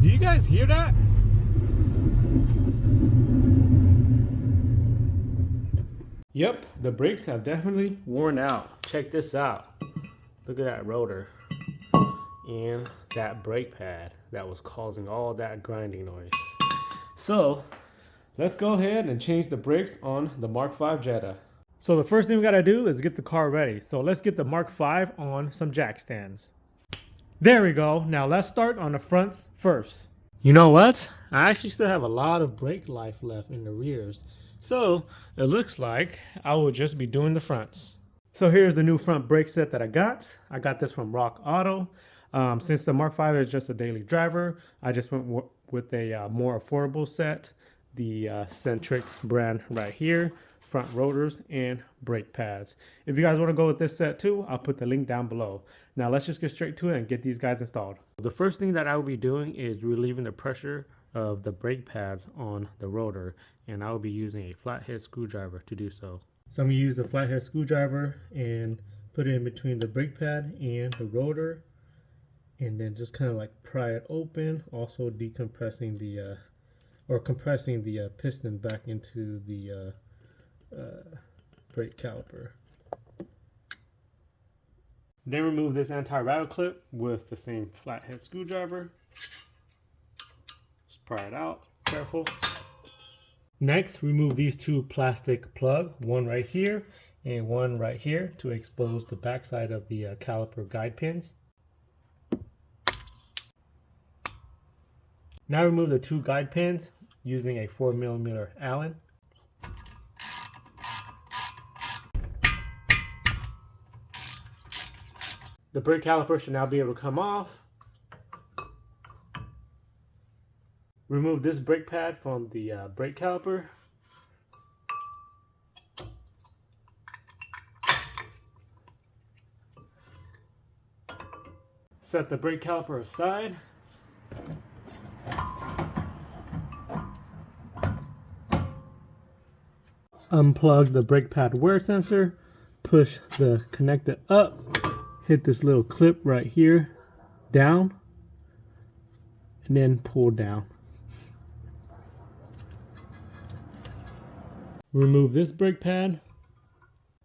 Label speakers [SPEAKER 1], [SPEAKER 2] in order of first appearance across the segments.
[SPEAKER 1] Do you guys hear that? Yep, the brakes have definitely worn out. Check this out. Look at that rotor and that brake pad that was causing all that grinding noise. So let's go ahead and change the brakes on the Mark V Jetta. So the first thing we gotta do is get the car ready. So let's get the Mark V on some jack stands. There we go. Now let's start on the fronts first. You know what? I actually still have a lot of brake life left in the rears. So it looks like I will just be doing the fronts. So here's the new front brake set that I got. I got this from Rock Auto. Since the Mark V is just a daily driver, I just went with a more affordable set. The Centric brand right here. Front rotors and brake pads. If you guys want to go with this set too, I'll put the link down below. Now let's just get straight to it and get these guys installed. The first thing that I will be doing is relieving the pressure of the brake pads on the rotor, and I will be using a flathead screwdriver to do so. So I'm going to use the flathead screwdriver and put it in between the brake pad and the rotor, and then just kind of like pry it open, also decompressing the compressing the piston back into the brake caliper. Then remove this anti-rattle clip with the same flathead screwdriver. Just pry it out, careful. Next, remove these two plastic plugs, one right here and one right here, to expose the backside of the caliper guide pins. Now remove the two guide pins using a 4mm Allen. The brake caliper should now be able to come off. Remove this brake pad from the brake caliper. Set the brake caliper aside. Unplug the brake pad wear sensor. Push the connector up. Hit this little clip right here down, and then pull down. Remove this brake pad.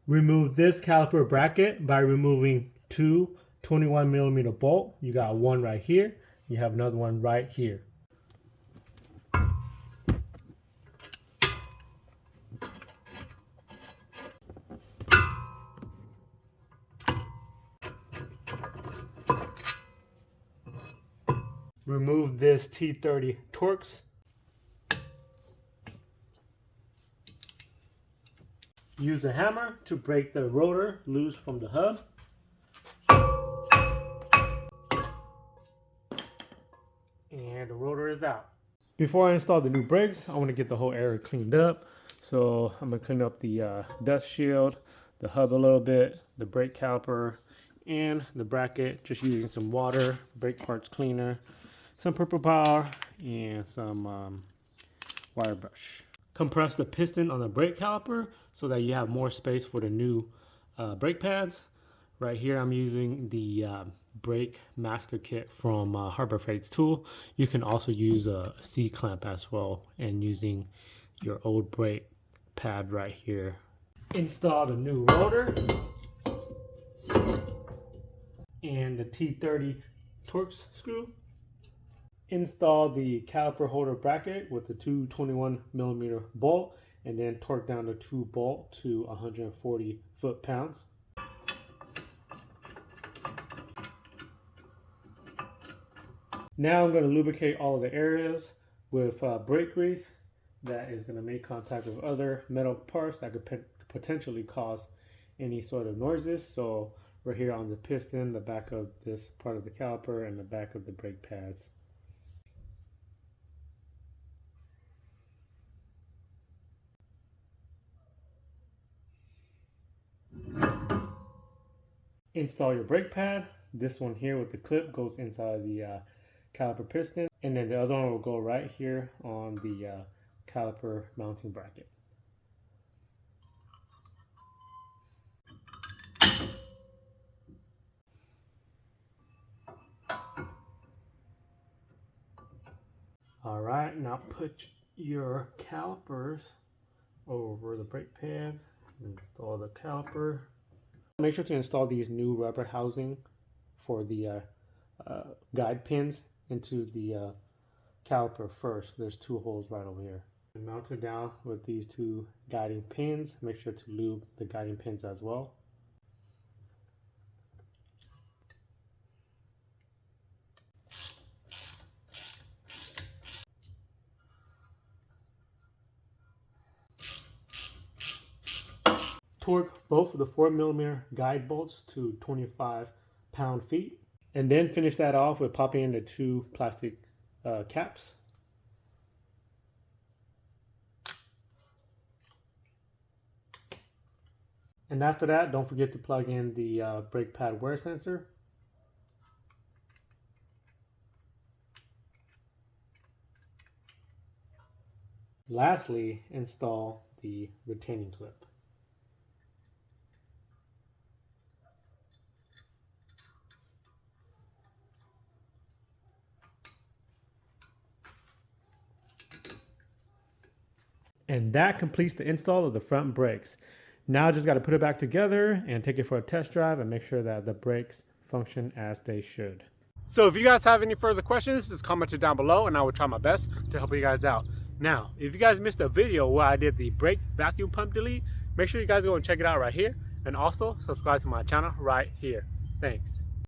[SPEAKER 1] Remove this caliper bracket by removing two 21mm bolt. You got one right here. You have another one right here. Remove this T30 Torx. Use a hammer to break the rotor loose from the hub. And the rotor is out. Before I install the new brakes, I want to get the whole area cleaned up. So I'm going to clean up the dust shield, the hub a little bit, the brake caliper, and the bracket, just using some water, brake parts cleaner, some purple power, and some wire brush. Compress the piston on the brake caliper so that you have more space for the new brake pads. Right here I'm using the brake master kit from Harbor Freight's tool. You can also use a C-clamp as well, and using your old brake pad right here. Install the new rotor and the T30 Torx screw. Install the caliper holder bracket with the two 21mm bolt, and then torque down the two bolt to 140 foot-pounds. Now I'm going to lubricate all of the areas with brake grease that is going to make contact with other metal parts that could potentially cause any sort of noises. So right here on the piston, the back of this part of the caliper, and the back of the brake pads. Install your brake pad. This one here with the clip goes inside the caliper piston, and then the other one will go right here on the caliper mounting bracket. All right, now put your calipers over the brake pads. Install the caliper. Make sure to install these new rubber housing for the guide pins into the caliper first. There's 2 holes right over here. And mount it down with these 2 guiding pins. Make sure to lube the guiding pins as well. Torque both of the 4mm guide bolts to 25 pound-feet, and then finish that off with popping in the 2 plastic caps. And after that, don't forget to plug in the brake pad wear sensor. Lastly, install the retaining clip. And that completes the install of the front brakes. Now just got to put it back together and take it for a test drive and make sure that the brakes function as they should. So if you guys have any further questions, just comment it down below and I will try my best to help you guys out. Now, if you guys missed a video where I did the brake vacuum pump delete, make sure you guys go and check it out right here. And also subscribe to my channel right here. Thanks.